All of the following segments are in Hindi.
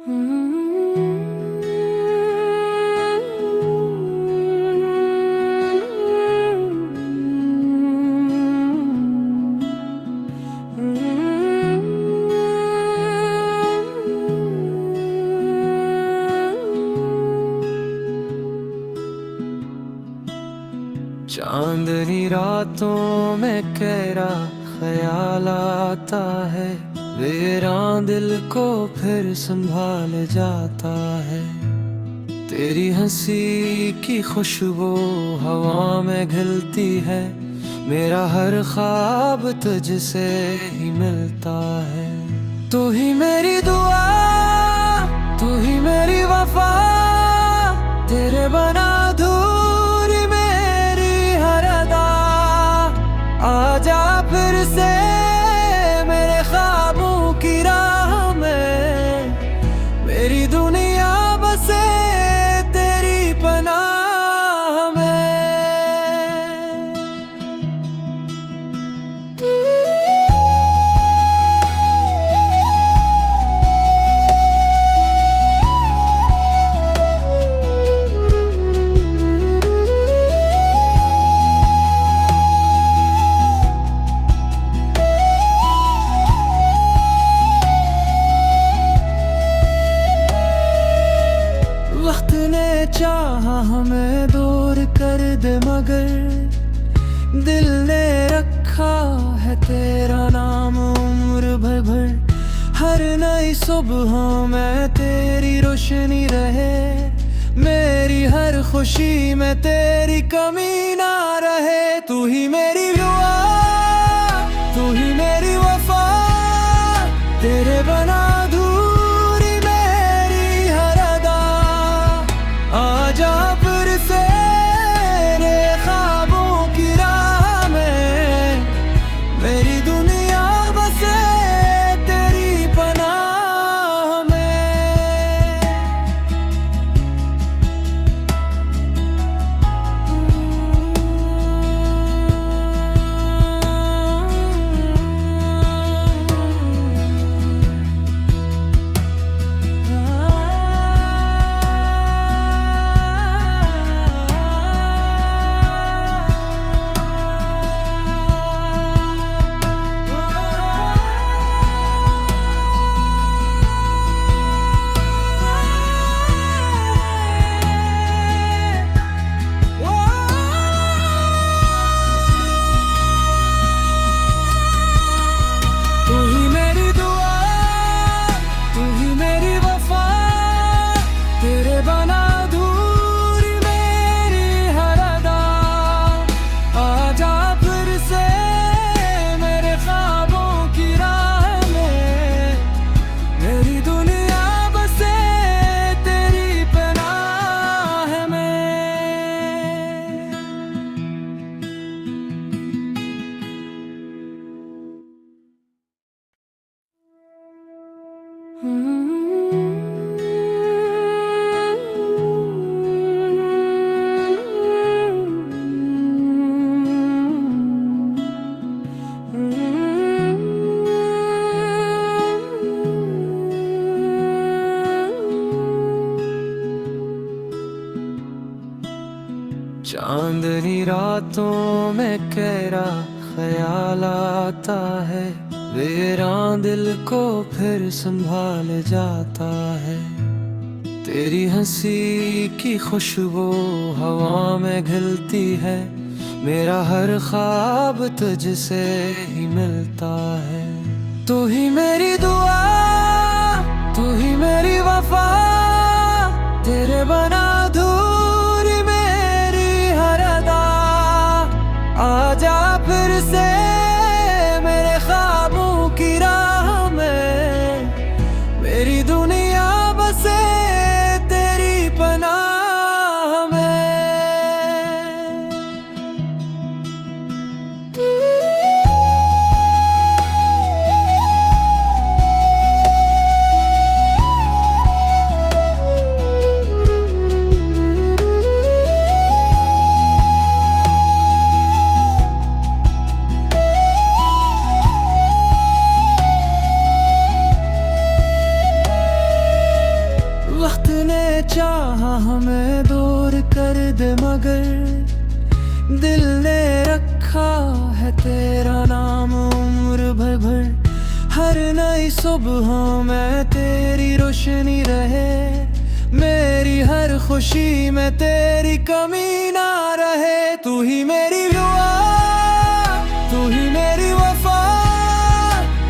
चांदनी रातों में कैरा ख्याल आता है, वीरान दिल को फिर संभाल जाता है। तेरी हंसी की खुशबू हवा में घिलती है, मेरा हर ख्वाब तुझसे ही मिलता है। तू ही मेरी दुआ, तू ही मेरी वफा, तेरे बना अधूरी मेरी हर अदा। आजा फिर से मेरे ख्वाबों की राह में, मेरी दुनिया बसे तेरी पनाह में। वक्त ने चाहा हमें दूर कर दे, मगर दिल ने रखा है तेरा नाम उम्र भर भर। हर नई सुबह में तेरी रोशनी रहे, मेरी हर खुशी में तेरी कमी ना रहे। तू ही मेरी दुआ, तू ही मेरी वफा, तेरे बना अधूरी मेरी हर अदा। आजा फिर से मेरे ख्वाबों की राह में, मेरी दुनिया बसे तेरी पनाह में। तू ही मेरी दुआ, तू ही मेरी वफा, तेरे बना अधूरी मेरी हर अदा। आजा फिर से मेरे ख्वाबों की राह में, मेरी दुनिया बसे तेरी पनाह में। चांदनी रातों में कैरा ख्याल आता है, वीरान दिल को फिर संभाल जाता है। तेरी हंसी की खुशबू हवा में घिलती है, मेरा हर ख्वाब तुझसे ही मिलता है। तू ही मेरी दुआ, तू ही मेरी वफा, तेरे बना अधूरी मेरी हर अदा। आजा फिर से मेरे ख्वाबों की राह में, मेरी दुनिया बसे तेरी पनाह में। चाहा हमें दूर कर दे, मगर दिल ने रखा है तेरा नाम उम्र भर भर। हर नई सुबह में तेरी रोशनी रहे, मेरी हर खुशी में तेरी कमी ना रहे। तू ही मेरी दुआ, तू ही मेरी वफा,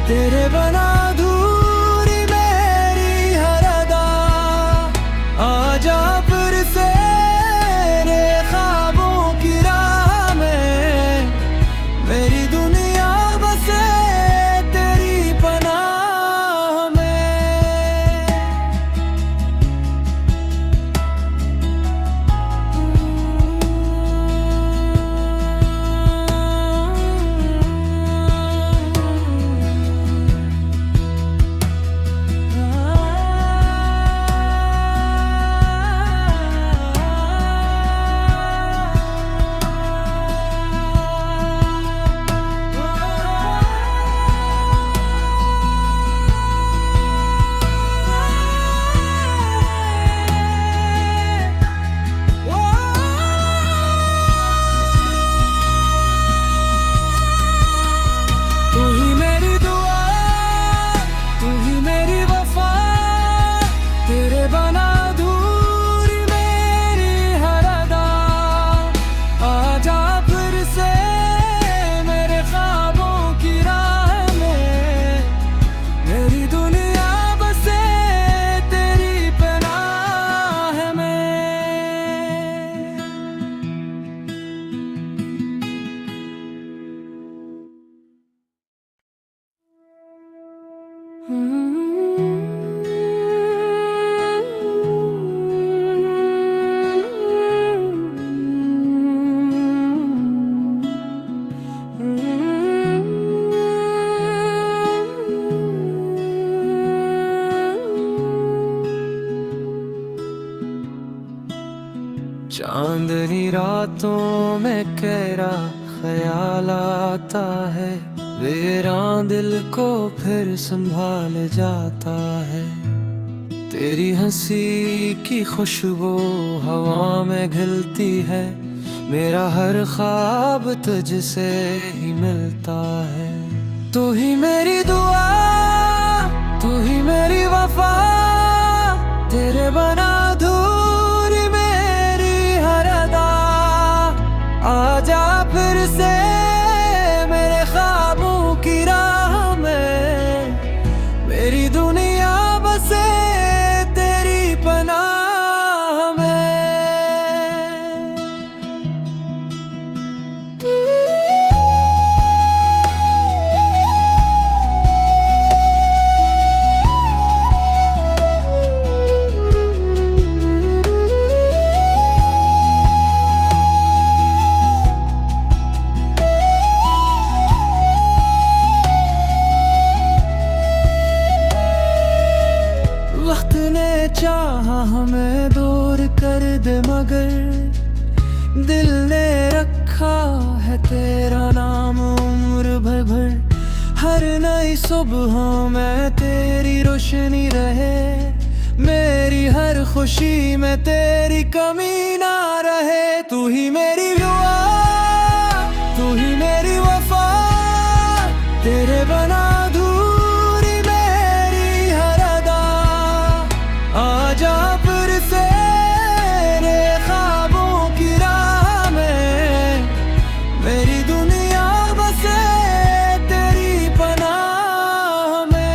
तेरे बना अधूरी मेरी हर अदा। आजा फिर से मेरे ख्वाबों की राह में, मेरी दुनिया बसे तेरी पनाह में। तू ही मेरी दुआ, तू ही मेरी वफा, तेरे बना अधूरी मेरी हर अदा। आजा फिर से मेरे ख्वाबों की राह में, मेरी दुनिया बसे तेरी पनाह में। चांदनी रातों में तेरा ख्याल आता है, वीरान दिल को फिर संभाल जाता है। तेरी हंसी की खुशबू हवा में घिलती है, मेरा हर ख्वाब तुझसे ही मिलता है। तू ही मेरी दुआ, तू ही मेरी वफा, तेरे बना अधूरी मेरी हर अदा। आजा फिर से मेरे ख्वाबों की राह में, मेरी दुनिया बसे तेरी पनाह में। वक्त ने चाहा हमें दूर कर दे, मगर दिल ने रखा है तेरा नाम उम्र भर भर। हर नई सुबह में तेरी रोशनी रहे, मेरी हर खुशी में तेरी कमी ना रहे। तू ही मेरी दुआ, तू ही मेरी वफा, तेरे बना अधूरी मेरी हर अदा। आजा फिर से मेरे ख्वाबों की राह में, मेरी दुनिया बसे तेरी पनाह में।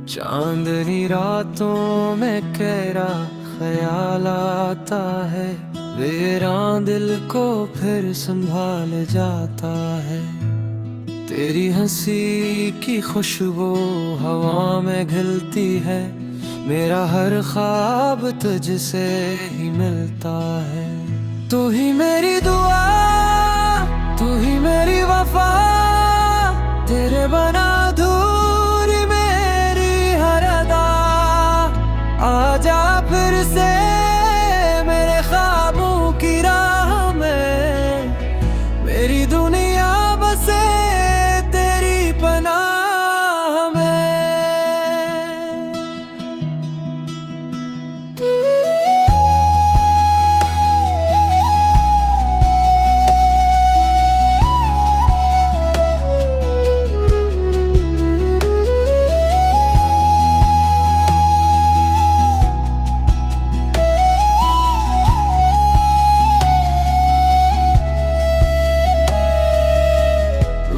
चांदनी रातों में कहरा ख्याल आता है, वीरान दिल को फिर संभाल जाता है। तेरी हंसी की खुशबू हवा में घिलती है, मेरा हर ख्वाब तुझसे ही मिलता है। तू ही मेरी दुआ, तू ही मेरी वफा, तेरे बना अधूरी मेरी हर अदा। आजा फिर से मेरे ख्वाबों की राह में, मेरी दुनिया बसे तेरी पनाह में।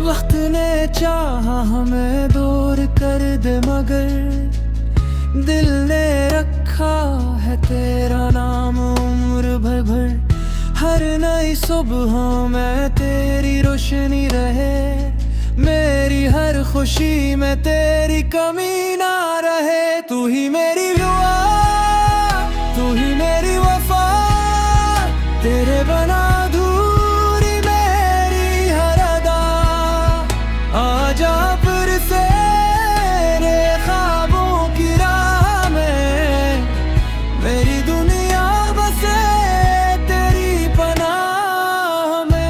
वक्त ने चाहा हमें दूर कर दे, मगर दिल ने रखा है तेरा नाम उम्र भर भर। हर नई सुबह में तेरी रोशनी रहे, मेरी हर खुशी में तेरी कमी ना रहे। तू ही मेरी दुआ, तू ही मेरी वफा, तेरे बना अधूरी मेरी हर अदा। आजा फिर से मेरे ख्वाबों की राह में, मेरी दुनिया बसे तेरी पनाह में।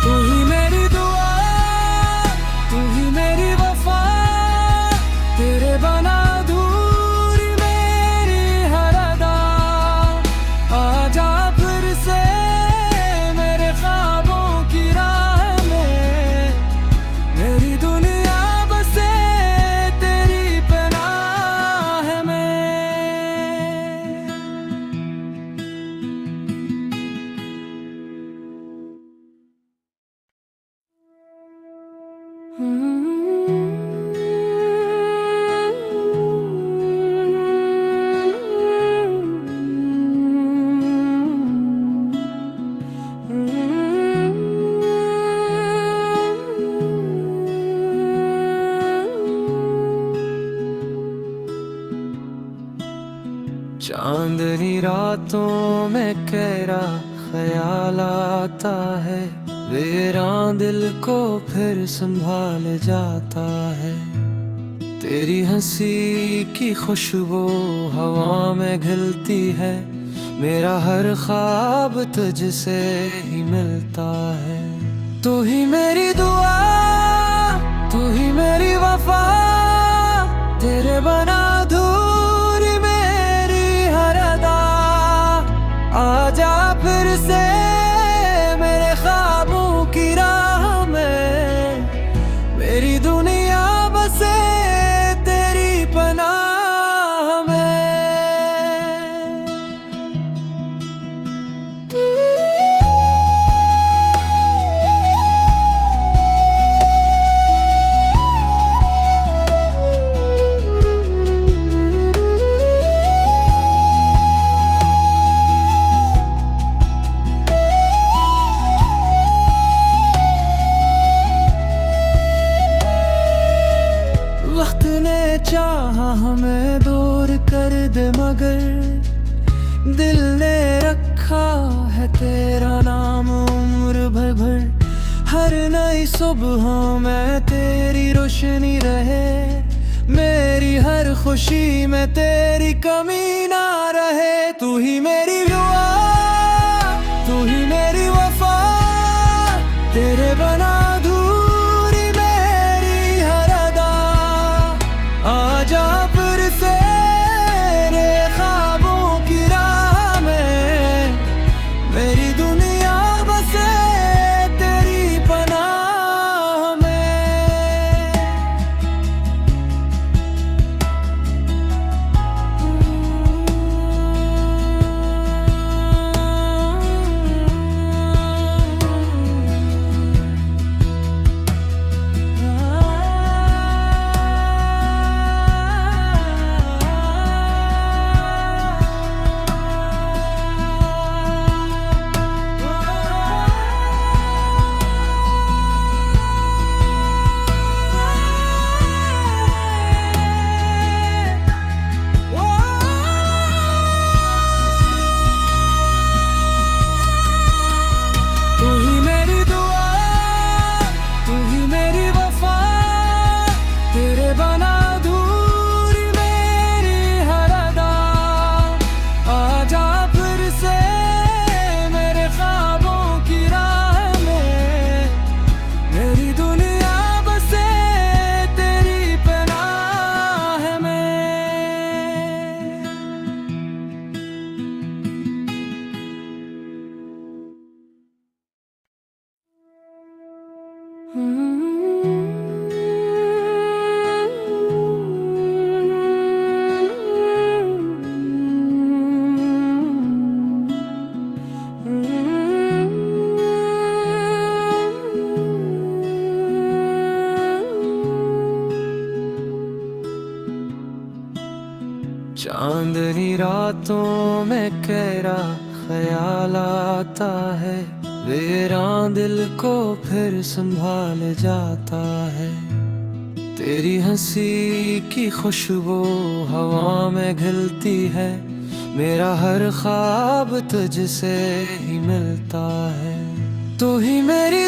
तू ही मेरी दुआ, तू ही मेरी वफा, तेरे बना अधूरी मेरी हर अदा। आजा फिर से मेरे ख्वाबों की राह में, मेरी दुनिया बसे तेरी पनाह में। चांदनी रातों में कहरा ख्याल आता है, वीरान दिल को फिर संभाल जाता है। तेरी हंसी की खुशबू हवा में घिलती है, मेरा हर ख्वाब तुझसे ही मिलता है। तू ही मेरी दुआ, तू ही मेरी वफा, तेरे बना अधूरी मेरी हर अदा। आजा फिर से मेरे ख्वाबों की राह में, मेरी दुनिया बसे तेरी पनाह में। वक्त ने चाहा हमें दूर कर दे, मगर दिल ने रखा है तेरा नाम उम्र भर भर। हर नई सुबह में तेरी रोशनी रहे, मेरी हर खुशी में तेरी कमी ना रहे। तू ही मेरी दुआ, तू ही मेरी वफा, तेरे बना अधूरी मेरी हर अदा। आजा फिर से मेरे ख्वाबों की राह में, मेरी दुनिया बसे तेरी पनाह में। तू ही मेरी दुआ, तू ही मेरी वफा, तेरे बना अधूरी मेरी हर अदा। आजा फिर से मेरे ख्वाबों की राह में, मेरी दुनिया बसे तेरी पनाह में। चांदनी रातों में कैरा ख्याल आता है, वीरान दिल को फिर संभाल जाता है। तेरी हंसी की खुशबू हवा में घिलती है, मेरा हर ख्वाब तुझसे ही मिलता है। तू ही मेरी